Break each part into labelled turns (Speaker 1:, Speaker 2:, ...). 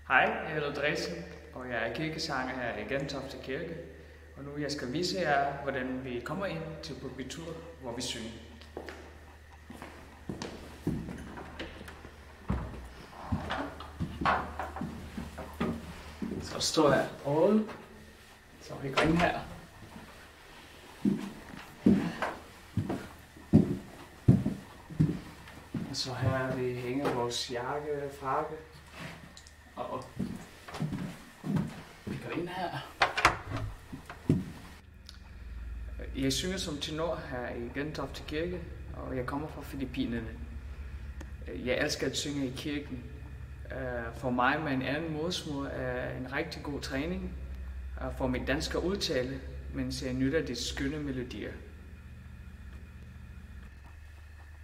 Speaker 1: Hej, jeg hedder Dresden, og jeg er kirkesanger her i Gentofte Kirke. Og nu jeg skal vise jer, hvordan vi kommer ind til pulpitur, hvor vi synger. Så står jeg over, så vi går ind her. Og så her vi hænger vores jakke, frakke. Og vi går ind her. Jeg synger som tenor her i Gentofte Kirke, og jeg kommer fra Filippinerne. Jeg elsker at synge i kirken. For mig med en anden modersmål er en rigtig god træning for mit danske udtale, mens jeg nytter de skønne melodier.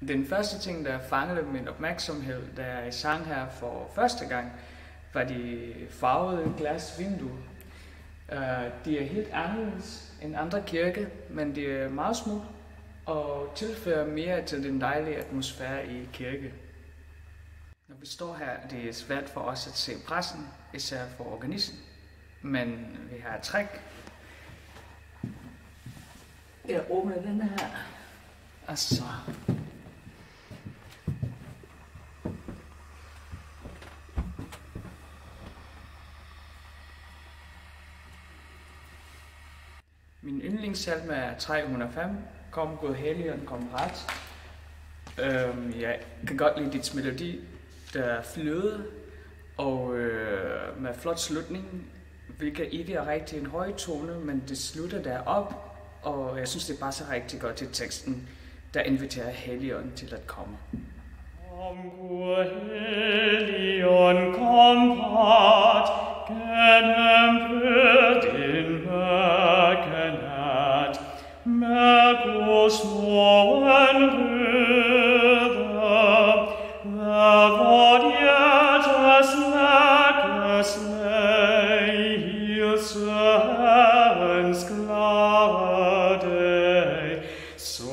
Speaker 1: Den første ting, der fangede min opmærksomhed, da jeg sang her for første gang, var de farvede glasvinduer. De er helt anderledes end andre kirker, men de er meget små og tilfører mere til den dejlige atmosfære i kirke. Når vi står her, det er svært for os at se præsten, især for organisten, men vi har et træk. Jeg åbner den her, og så min yndlingssalme er 305, Kom Gud Helligånd, kom ret. Jeg kan godt lide dit melodi, der flyder, og med flot slutning, hvilket ikke er rigtig en høj tone, men det slutter derop, og jeg synes, det passer rigtig godt til teksten, der inviterer Helligånd til at komme.
Speaker 2: Kom Gud Helligånd, kom ret, gennem den mørke nat, med Guds morgenrøde, hvad vort hjertes nakkeslæg, hilse Herrens klare dag, så